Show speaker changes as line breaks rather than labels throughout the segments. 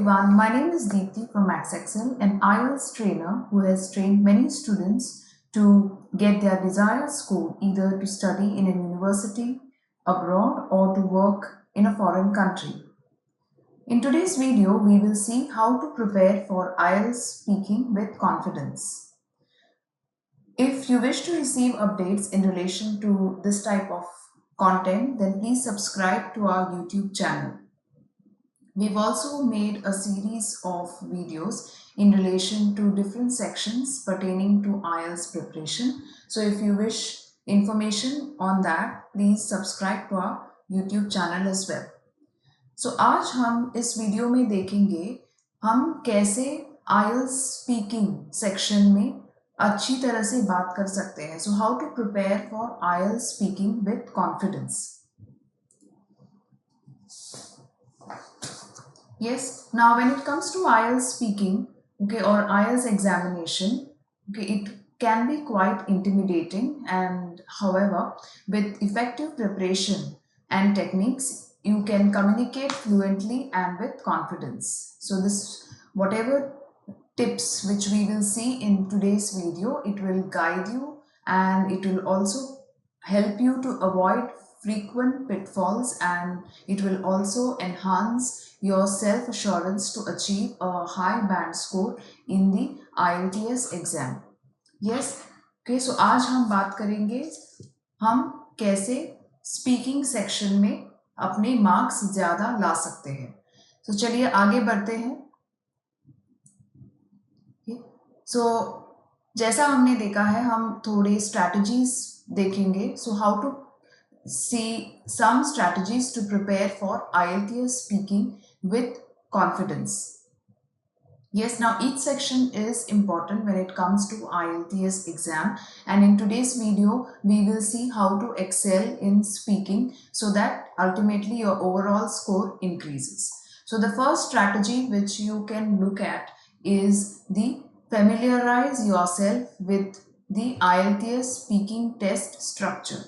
everyone, my name is Deepthi from Max Excel, an IELTS trainer who has trained many students to get their desired score either to study in a university, abroad or to work in a foreign country. In today's video, we will see how to prepare for IELTS speaking with confidence. If you wish to receive updates in relation to this type of content, then please subscribe to our YouTube channel. We've also made a series of videos in relation to different sections pertaining to IELTS preparation. So if you wish information on that, please subscribe to our YouTube channel as well. So आज हम इस video में देखेंगे हम कैसे IELTS speaking section में अच्छी तरह से बात कर सकते हैं. So how to prepare for IELTS speaking with confidence. Yes, now when it comes to IELTS speaking, okay, or IELTS examination, okay, it can be quite intimidating, and however, with effective preparation and techniques, you can communicate fluently and with confidence. So this, whatever tips which we will see in today's video, it will guide you and it will also help you to avoid frequent pitfalls, and it will also enhance your self-assurance to achieve a high band score in the IELTS exam. Yes, okay, so आज हम बात करेंगे हम कैसे speaking section में अपने marks ज़्यादा ला सकते हैं. तो चलिए आगे बढ़ते हैं. सो जैसा हमने देखा है, हम थोड़े स्ट्रैटेजीज देखेंगे. So how to see some strategies to prepare for IELTS speaking with confidence. Yes, now each section is important when it comes to IELTS exam, and in today's video we will see how to excel in speaking so that ultimately your overall score increases. So the first strategy which you can look at is the familiarize yourself with the IELTS speaking test structure.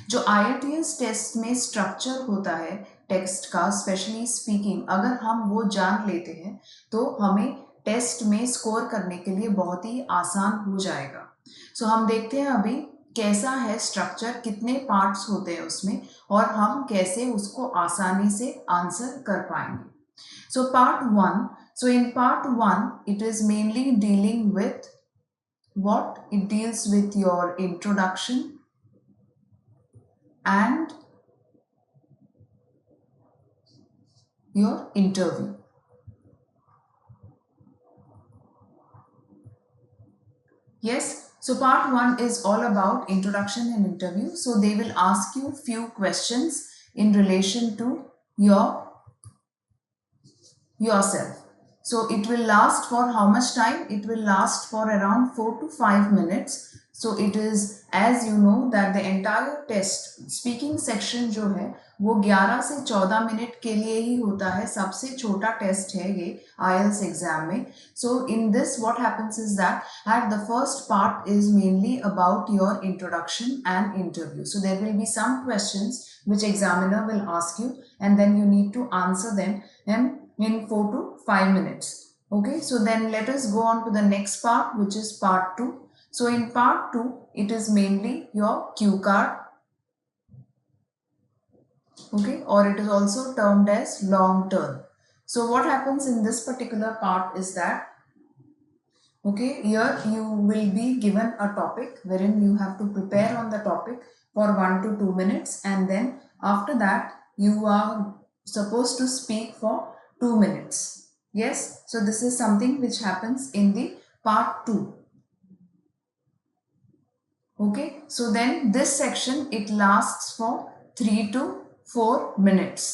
जो IELTS test में structure होता है text का, specially speaking, अगर हम वो जान लेते हैं तो हमें टेस्ट में स्कोर करने के लिए बहुत ही आसान हो जाएगा. सो हम देखते हैं अभी कैसा है स्ट्रक्चर, कितने पार्ट्स होते हैं उसमें और हम कैसे उसको आसानी से आंसर कर पाएंगे. So part 1. So in part 1 it is mainly dealing with what it deals with your introduction and your interview. Yes, so part 1 is all about introduction and interview. So they will ask you few questions in relation to yourself. So it will last for how much time? It will last for around 4 to 5 minutes. So it is, as you know, that the entire test speaking section जो है वो 11 से 14 minute के लिए ही होता है. सबसे छोटा टेस्ट है ये IELTS एग्जाम में. So in this what happens is that at the first part is mainly about your introduction and interview. So there will be some questions which examiner will ask you, and then you need to answer them in 4 to 5 minutes. Okay, so then let us go on to the next part, which is part 2. So in part 2, it is mainly your cue card, okay, or it is also termed as long turn. So what happens in this particular part is that, okay, here you will be given a topic wherein you have to prepare on the topic for 1 to 2 minutes, and then after that you are supposed to speak for 2 minutes. Yes, so this is something which happens in the part 2. Okay, so then this section it lasts for 3 to 4 minutes.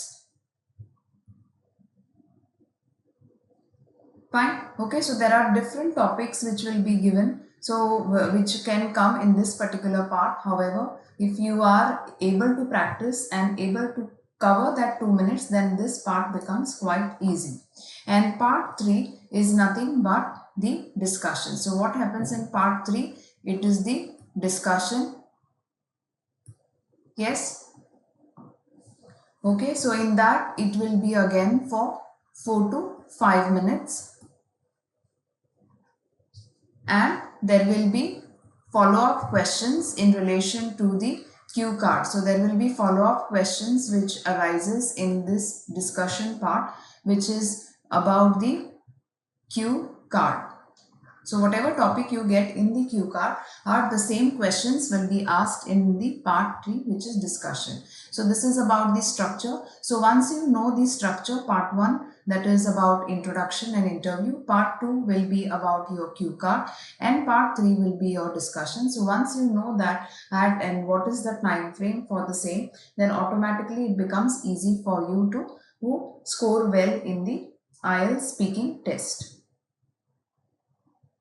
Fine. Okay, so there are different topics which will be given, so which can come in this particular part. However, if you are able to practice and able to cover that 2 minutes, then this part becomes quite easy. And part 3 is nothing but the discussion. So what happens in part 3? It is the discussion. Yes, okay, so in that it will be again for 4 to 5 minutes, and there will be follow-up questions in relation to the cue card. So there will be follow-up questions which arises in this discussion part, which is about the cue card. So whatever topic you get in the cue card are the same questions will be asked in the part 3, which is discussion. So this is about the structure. So once you know the structure, part 1, that is about introduction and interview, part 2 will be about your cue card, and part 3 will be your discussion. So once you know that and what is the time frame for the same, then automatically it becomes easy for you to score well in the IELTS speaking test.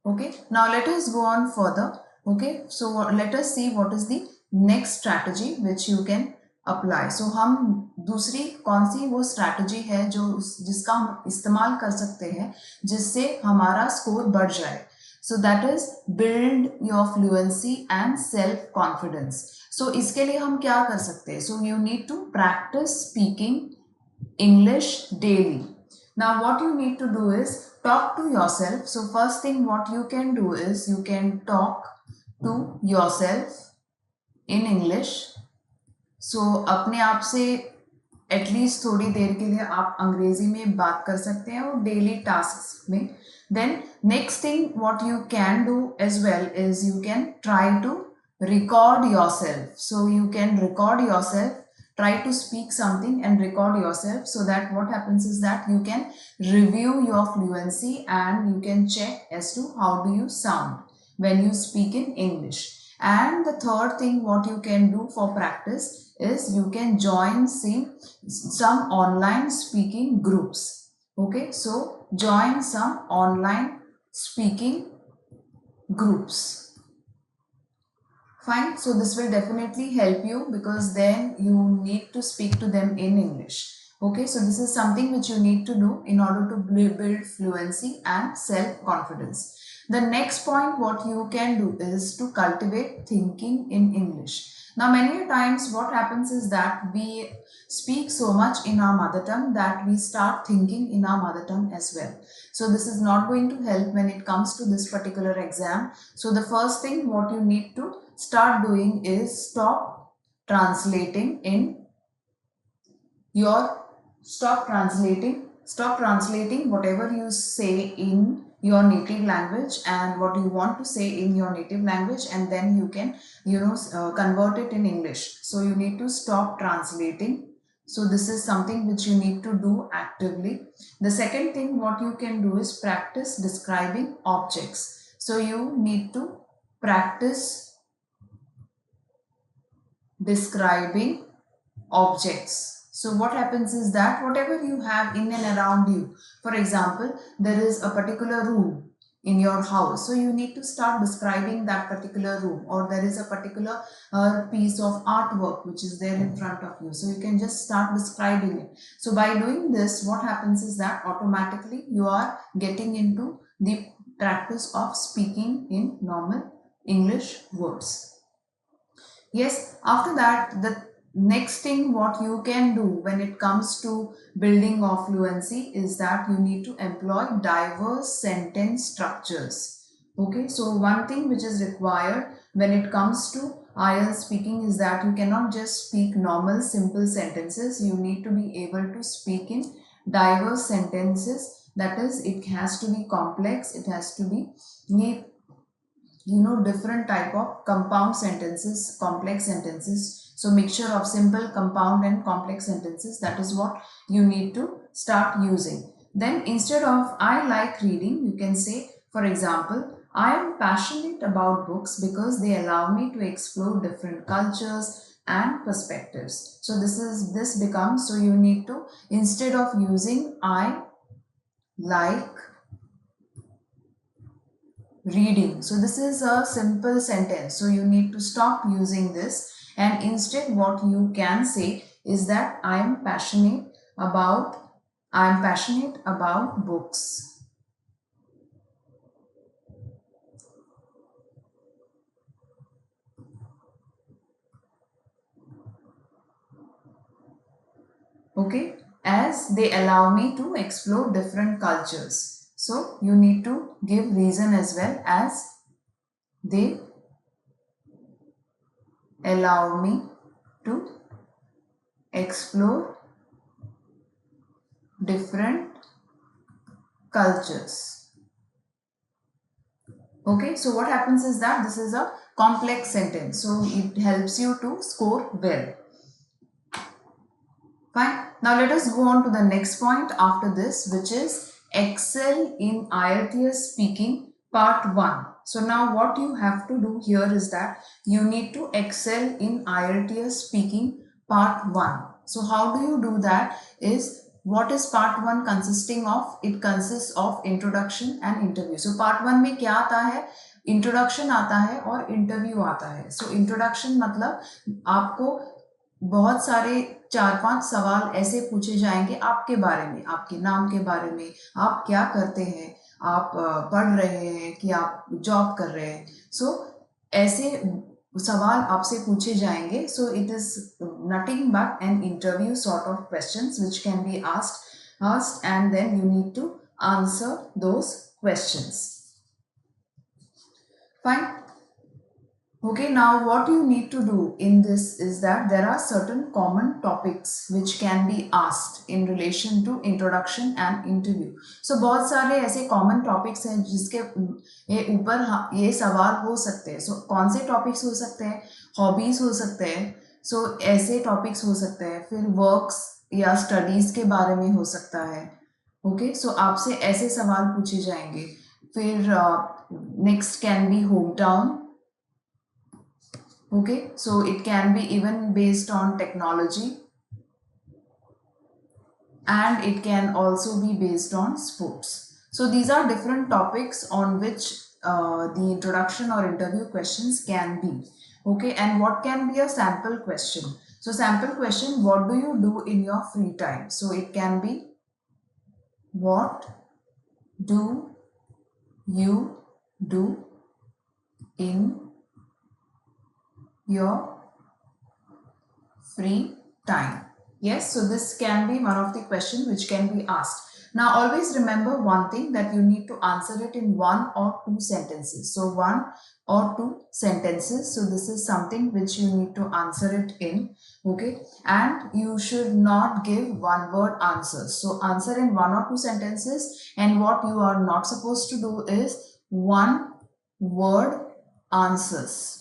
Okay, now let us go on further. Okay, so let us see what is the next strategy which you can apply. So हम दूसरी कौन सी वो strategy है जो जिसका हम इस्तेमाल कर सकते हैं जिससे हमारा स्कोर बढ़ जाए. So that is build your fluency and self confidence. So इसके लिए हम क्या कर सकते हैं? So you need to practice speaking English daily. Now what you need to do is talk to yourself. So first thing what you can do is you can talk to yourself in English. So अपने आप से at least थोड़ी देर के लिए आप अंग्रेजी में बात कर सकते हैं और डेली टास्क में. Then next thing what you can do as well is you can try to record yourself. So you can record yourself, try to speak something and record yourself, so that what happens is that you can review your fluency and you can check as to how do you sound when you speak in English. And the third thing what you can do for practice is you can join some online speaking groups. Okay, so join some online speaking groups. Fine, so this will definitely help you because then you need to speak to them in English. Okay, so this is something which you need to do in order to build fluency and self-confidence. The next point what you can do is to cultivate thinking in English. Now many times what happens is that we speak so much in our mother tongue that we start thinking in our mother tongue as well. So this is not going to help when it comes to this particular exam. So the first thing what you need to start doing is stop translating whatever you say in your native language and what you want to say in your native language, and then you can convert it in English. So you need to stop translating. So this is something which you need to do actively. The second thing what you can do is practice describing objects. So you need to practice describing objects. So what happens is that whatever you have in and around you, for example, there is a particular room in your house, so you need to start describing that particular room, or there is a particular piece of artwork which is there in front of you, so you can just start describing it. So by doing this, what happens is that automatically you are getting into the practice of speaking in normal English words. Yes, after that, the next thing what you can do when it comes to building of fluency is that you need to employ diverse sentence structures. Okay, so one thing which is required when it comes to IELTS speaking is that you cannot just speak normal simple sentences. You need to be able to speak in diverse sentences. That is, it has to be complex, it has to be different type of compound sentences, complex sentences. So mixture of simple, compound and complex sentences, that is what you need to start using. Then instead of I like reading, you can say, for example, I am passionate about books because they allow me to explore different cultures and perspectives. So this becomes, so you need to, instead of using I like reading, so this is a simple sentence, so you need to stop using this, and instead what you can say is that I am passionate about books. Okay, as they allow me to explore different cultures. So you need to give reason as well, as they allow me to explore different cultures. Okay, so what happens is that this is a complex sentence, so it helps you to score well. Fine. Now let us go on to the next point after this, which is Excel in IELTS Speaking Part 1. So now what you have to do here is that you need to excel in IELTS Speaking Part 1. So how do you do that is, what is Part 1 consisting of? It consists of introduction and interview. So Part 1 में क्या आता है? Introduction आता है और interview आता है. So introduction मतलब आपको बहुत सारे 4-5 सवाल ऐसे पूछे जाएंगे आपके बारे में, आपके नाम के बारे में, आप क्या करते हैं, आप पढ़ रहे हैं कि आप जॉब कर रहे हैं. सो ऐसे सवाल आपसे पूछे जाएंगे. So it is nothing but an interview sort of questions which can be asked and then you need to answer those questions. Fine. Okay, now what you need to do in this is that there are certain common topics which can be asked in relation to introduction and interview. So बहुत सारे ऐसे common topics हैं जिसके ये ऊपर ये सवाल हो सकते हैं. So कौन से topics हो सकते हैं? Hobbies हो सकते हैं. So ऐसे topics हो सकते हैं. फिर works या studies के बारे में हो सकता है. Okay, so आपसे ऐसे सवाल पूछे जाएंगे. फिर next can be hometown. Okay, so it can be even based on technology, and it can also be based on sports. So these are different topics on which the introduction or interview questions can be. Okay, and what can be a sample question? So sample question, what do you do in your free time? So it can be, what do you do in your free time? Yes, so this can be one of the questions which can be asked. Now always remember one thing, that you need to answer it in 1 or 2 sentences. So 1 or 2 sentences. So this is something which you need to answer it in. Okay, and you should not give one word answers. So answer in 1 or 2 sentences, and what you are not supposed to do is one word answers.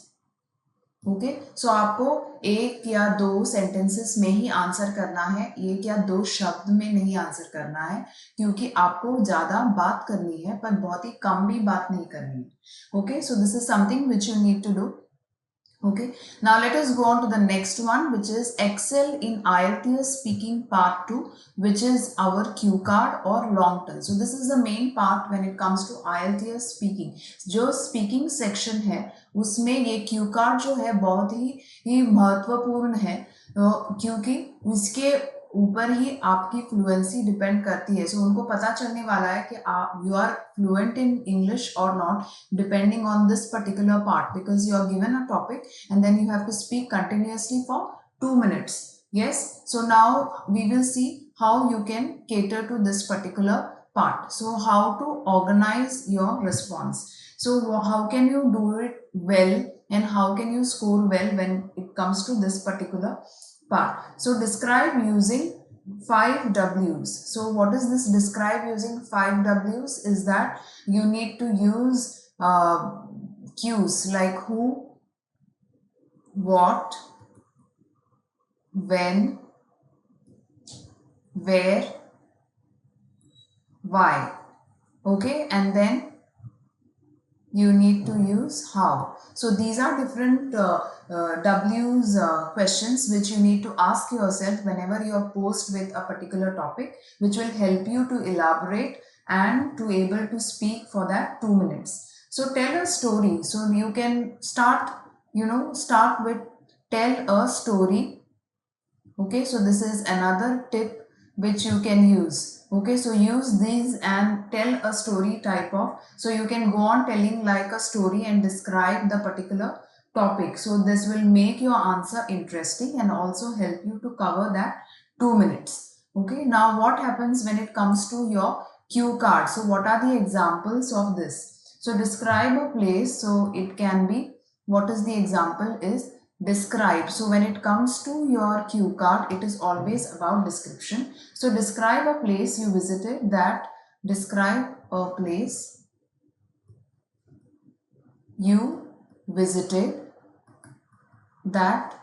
Okay, so आपको 1 या 2 sentences में ही answer करना है, 1 या 2 शब्द में नहीं answer करना है, क्योंकि आपको ज्यादा बात करनी है पर बहुत ही कम भी बात नहीं करनी है. Okay, so this is something which you need to do. Okay, now let us go on to the next one, which is Excel in IELTS Speaking Part 2, which is our cue card or long turn. So this is the main part when it comes to IELTS Speaking. जो speaking section है उसमें ये cue card जो है बहुत ही महत्वपूर्ण है, क्योंकि उसके ऊपर ही आपकी फ्लुएंसी डिपेंड करती है. सो उनको पता चलने वाला है कि आप you are fluent in English or not, depending on this particular part, because you are given a topic and then you have to speak continuously for 2 minutes. Yes, so now we will see how you can cater to this particular part. So how to organize your response. So how can you do it well, and how can you score well when it comes to this particular part? So describe using 5 W's. So what is this describe using 5 W's? Is that you need to use cues like who, what, when, where, why. Okay, and then you need to use how. So these are different W's questions which you need to ask yourself whenever you are posed with a particular topic, which will help you to elaborate and to able to speak for that 2 minutes. So tell a story. So you can start with tell a story. Okay, so this is another tip which you can use. Okay, so use these and tell a story type of, so you can go on telling like a story and describe the particular topic. So this will make your answer interesting and also help you to cover that 2 minutes. Okay, now what happens when it comes to your cue card? So what are the examples of this? So describe a place. So it can be, what is the example is describe. So when it comes to your cue card, it is always about description. So describe a place you visited. That describe a place you visited that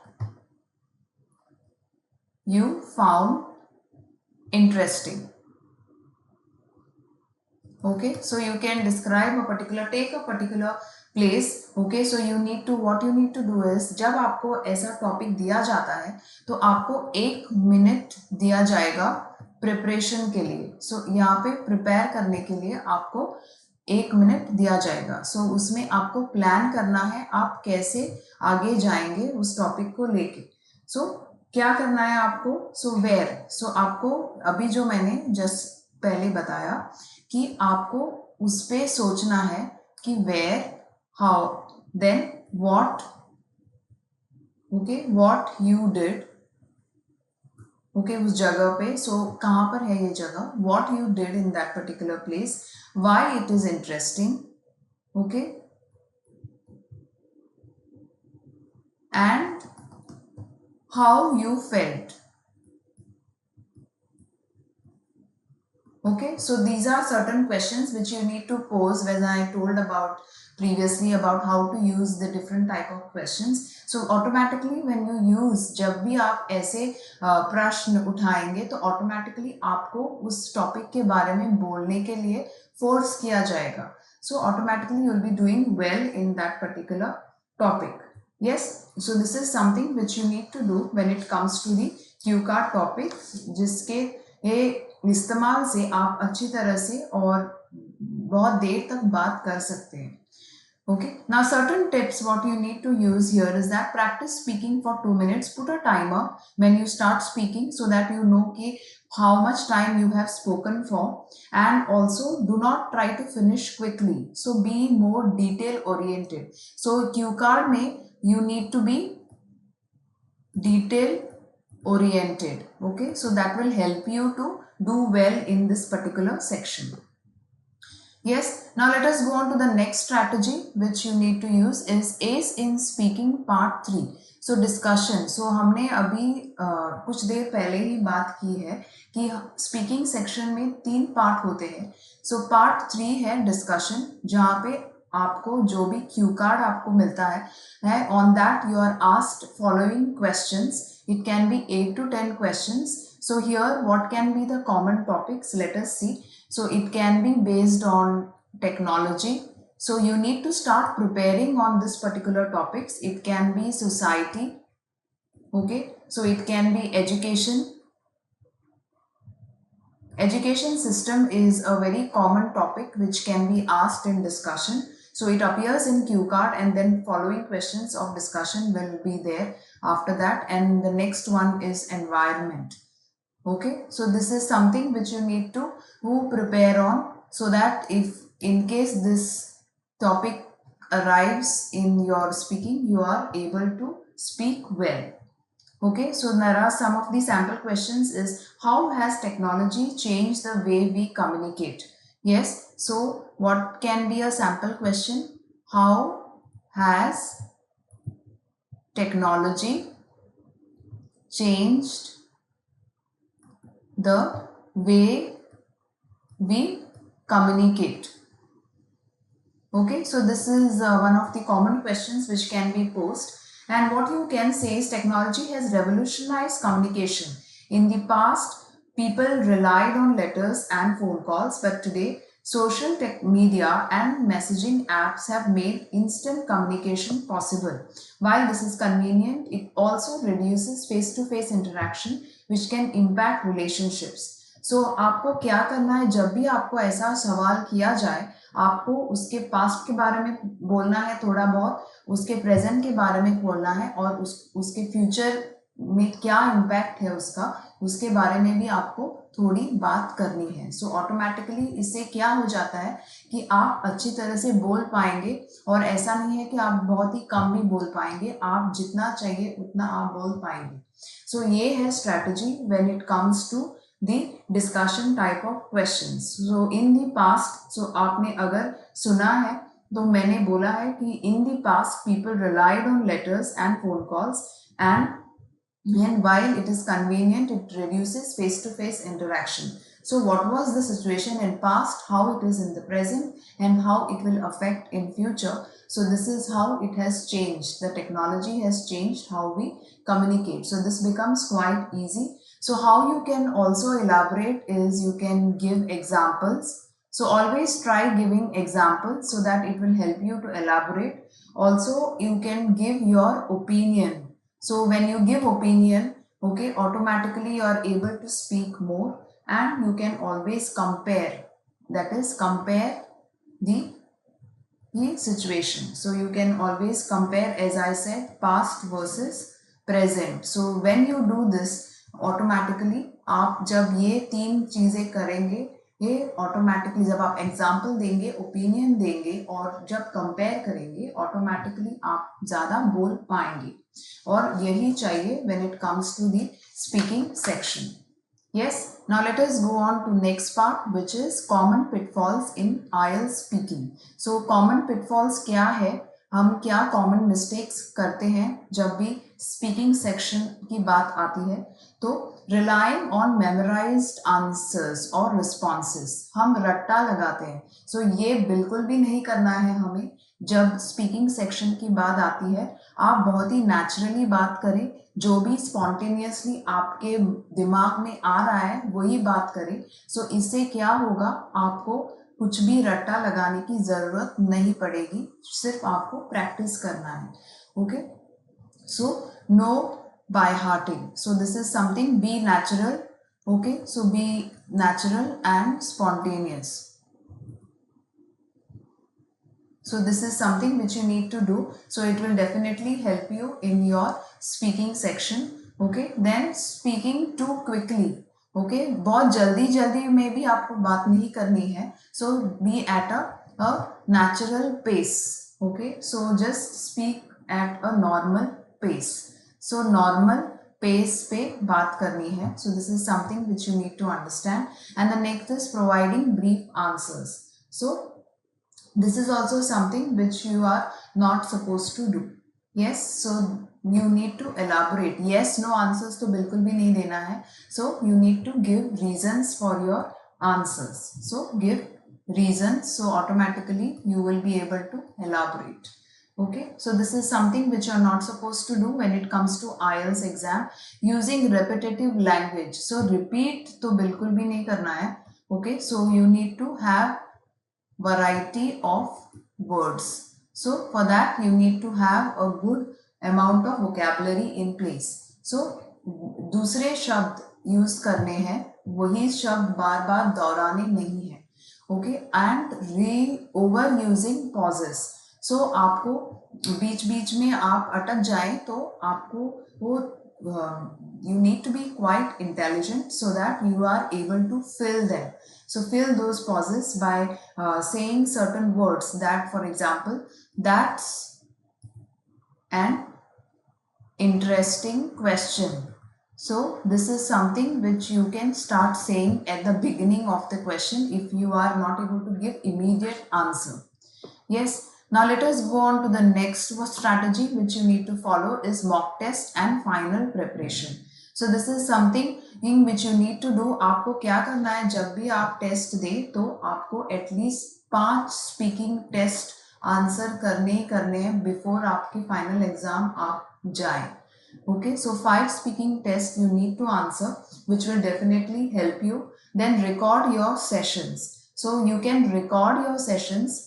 you found interesting. Okay, so you can describe a particular, take a particular place. Okay, so you need to, what you need to do is, जब आपको ऐसा topic दिया जाता है तो आपको 1 minute दिया जाएगा प्रिपरेशन के लिए. सो यहाँ पे प्रिपेयर करने के लिए आपको 1 मिनट दिया जाएगा. सो उसमें आपको प्लान करना है आप कैसे आगे जाएंगे उस टॉपिक को लेके. सो क्या करना है आपको? सो वेयर, सो आपको अभी जो मैंने जस्ट पहले बताया कि आपको उस पे सोचना है कि where, how, then what. Okay, what you did. Okay, उस जगह पे. सो कहाँ पर है ये जगह? What you did in that particular place, why it is interesting. Okay, and how you felt. Okay, so these are certain questions which you need to pose, when I told about previously about how to use the different type of questions. So automatically when you use, जब भी आप ऐसे प्रश्न उठाएंगे तो automatically आपको उस topic के बारे में बोलने के लिए फोर्स किया जाएगा. So automatically you will be doing well in that particular topic. Yes, so this is something which you need to do when it comes to the cue card topic, जिसके ये इस्तेमाल से आप अच्छी तरह से और बहुत देर तक बात कर सकते हैं. Okay, now certain tips what you need to use here is that practice speaking for 2 minutes. Put a timer when you start speaking so that you know ki how much time you have spoken for, and also do not try to finish quickly. So be more detail oriented. So cue card mein you need to be detail oriented. Okay, so that will help you to do well in this particular section. Yes, now let us go on to the next strategy which you need to use is ace in speaking part 3. So discussion. So हमने अभी कुछ देर पहले ही बात की है कि speaking section में 3 part होते हैं. सो पार्ट 3 है डिस्कशन, जहाँ पे आपको जो भी क्यू कार्ड आपको मिलता है on that you are asked following questions. It can be 8 to 10 questions. So here what can be the common topics? Let us see. So it can be based on technology. So you need to start preparing on this particular topics. It can be society. Okay. So it can be education. Education system is a very common topic which can be asked in discussion. So it appears in cue card and then following questions of discussion will be there after that, and the next one is environment. Okay, so this is something which you need to prepare on, so that if in case this topic arrives in your speaking, you are able to speak well. Okay, so there are some of the sample questions is how has technology changed the way we communicate? Yes, so what can be a sample question? How has technology changed the way we communicate? Okay, so this is one of the common questions which can be posed. And what you can say is technology has revolutionized communication. In the past, people relied on letters and phone calls, but today social tech media and messaging apps have made instant communication possible. While this is convenient, it also reduces face-to-face interaction, which can impact relationships. So आपको क्या करना है, जब भी आपको ऐसा सवाल किया जाए, आपको उसके पास्ट के बारे में बोलना है थोड़ा बहुत, उसके प्रेजेंट के बारे में बोलना है, और उसके फ्यूचर में क्या इम्पैक्ट है उसका, उसके बारे में भी आपको थोड़ी बात करनी है. सो ऑटोमेटिकली इससे क्या हो जाता है कि आप अच्छी तरह से बोल पाएंगे, और ऐसा नहीं है कि आप बहुत ही कम भी बोल पाएंगे, आप जितना चाहिए उतना आप बोल पाएंगे. सो ये है strategy when it comes to the discussion type of questions. So in the past, so आपने अगर सुना है तो मैंने बोला है कि in the past people relied on letters and phone calls, and while it is convenient, it reduces face-to-face interaction. So what was the situation in past, how it is in the present, and how it will affect in future. So this is how it has changed. The technology has changed how we communicate. So this becomes quite easy. So how you can also elaborate is you can give examples. So always try giving examples so that it will help you to elaborate. Also, you can give your opinion. So when you give opinion, okay, automatically you are able to speak more, and you can always compare. That is, compare the situation. So you can always compare, as I said, past versus present. So when you do this, automatically आप जब ये तीन चीजें करेंगे, ये automatically जब आप example देंगे, ओपिनियन देंगे और जब कंपेयर करेंगे, ऑटोमेटिकली आप ज़्यादा बोल पाएंगे. और यही चाहिए when it comes to the speaking section. Yes, now let us go on to next part, which is common pitfalls in IELTS speaking. So common pitfalls क्या है, हम क्या common mistakes करते हैं जब भी speaking section की बात आती है. तो relying on memorized answers or responses, हम रट्टा लगाते हैं. So ये बिल्कुल भी नहीं करना है हमें. जब स्पीकिंग सेक्शन की बात आती है, आप बहुत ही नेचुरली बात करें, जो भी स्पॉन्टेनियसली आपके दिमाग में आ रहा है वही बात करें. सो इससे क्या होगा, आपको कुछ भी रट्टा लगाने की ज़रूरत नहीं पड़ेगी, सिर्फ आपको प्रैक्टिस करना है. Okay, so no by hearting. So this is something, be natural. Okay, so be natural and spontaneous. So this is something which you need to do. So it will definitely help you in your speaking section. Okay, then speaking too quickly. Okay, बहुत जल्दी में भी आपको बात नहीं करनी है. So be at a natural pace. Okay, so just speak at a normal pace. So normal pace पे बात करनी है. So this is something which you need to understand. And the next is providing brief answers. So this is also something which you are not supposed to do. Yes, so you need to elaborate. Yes, no answers तो बिल्कुल भी नहीं देना है. So you need to give reasons for your answers. So give reasons, so automatically you will be able to elaborate. Okay, so this is something which you are not supposed to do when it comes to IELTS exam. Using repetitive language. So repeat तो बिल्कुल भी नहीं करना है. Okay, so you need to have variety of words. So for that you need to have a good amount of vocabulary in place. So दूसरे शब्द use करने हैं, वही शब्द बार बार दोहराने नहीं है. Okay, and over using pauses. So आपको बीच बीच में आप अटक जाए तो आपको वो you need to be quite intelligent so that you are able to fill them. So fill those pauses by saying certain words, that for example, that's an interesting question. So this is something which you can start saying at the beginning of the question if you are not able to give immediate answer. Yes. Now let us go on to the next strategy which you need to follow is mock test and final preparation. So this is something in which you need to do. आपको क्या करना है, जब भी आप test दें तो आपको एटलीस्ट 5 स्पीकिंग टेस्ट आंसर करने हैं बिफोर आपकी फाइनल एग्जाम आप जाए. Okay, so 5 speaking tests you need to answer, which will definitely help you. Then record your sessions. So you can record your sessions.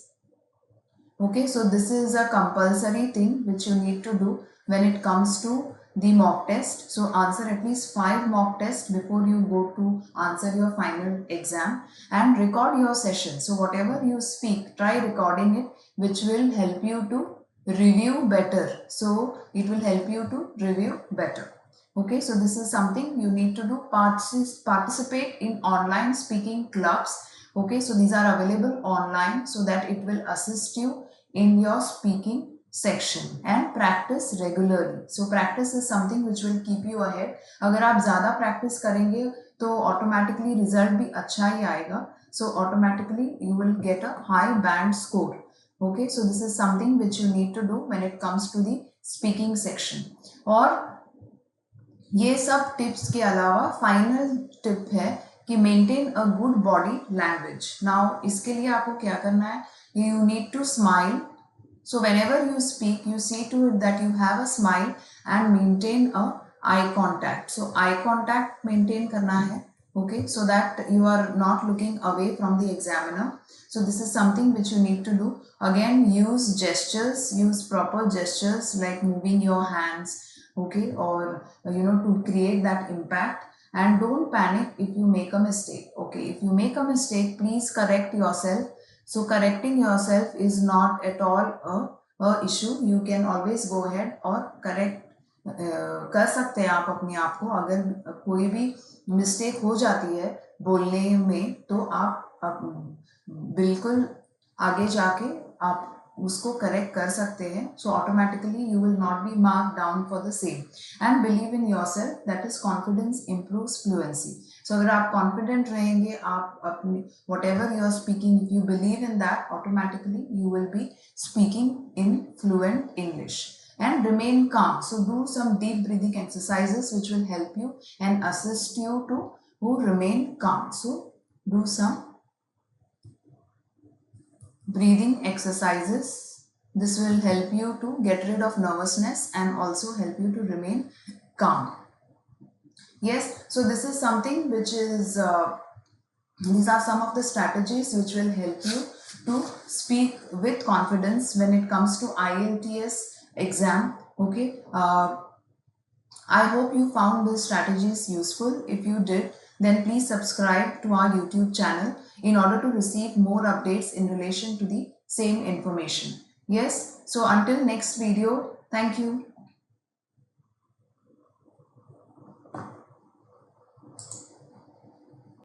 Okay, so this is a compulsory thing which you need to do when it comes to the mock test. So answer at least 5 mock tests before you go to answer your final exam, and record your session. So whatever you speak, try recording it, which will help you to review better. So it will help you to review better. Okay, so this is something you need to do. Participate in online speaking clubs. Okay, so these are available online so that it will assist you in your speaking section, and practice regularly. So practice is something which will keep you ahead. अगर आप ज़्यादा practice करेंगे तो automatically result भी अच्छा ही आएगा. So automatically you will get a high band score. Okay, so this is something which you need to do when it comes to the speaking section. और ये सब टिप्स के अलावा फाइनल टिप है कि maintain a good body language. Now इसके लिए आपको क्या करना है, you need to smile. So whenever you speak, you see to it that you have a smile and maintain a eye contact. So eye contact maintain करना है, okay, so that you are not looking away from the examiner. So this is something which you need to do. Again, use gestures, use proper gestures like moving your hands, okay, or to create that impact. And don't panic if you make a mistake. Okay, if you make a mistake, please correct yourself. So correcting yourself is not at all a issue. You can always go ahead और correct कर सकते हैं आप अपने आप को. अगर कोई भी मिस्टेक हो जाती है बोलने में तो आप बिल्कुल आगे जाके आप उसको करेक्ट कर सकते हैं. So automatically you will not be mark down for the same. And believe in yourself, that is confidence improves fluency. So अगर आप कॉन्फिडेंट रहेंगे, आप अपने whatever you are speaking, if you believe in that, automatically you will be speaking in fluent English. And remain calm. So do some deep breathing exercises which will help you and assist you to remain calm. So do some breathing exercises. This will help you to get rid of nervousness and also help you to remain calm. Yes, so this is something which is these are some of the strategies which will help you to speak with confidence when it comes to IELTS exam. Okay, I hope you found these strategies useful. If you did, then please subscribe to our YouTube channel in order to receive more updates in relation to the same information. Yes, so until next video, thank you.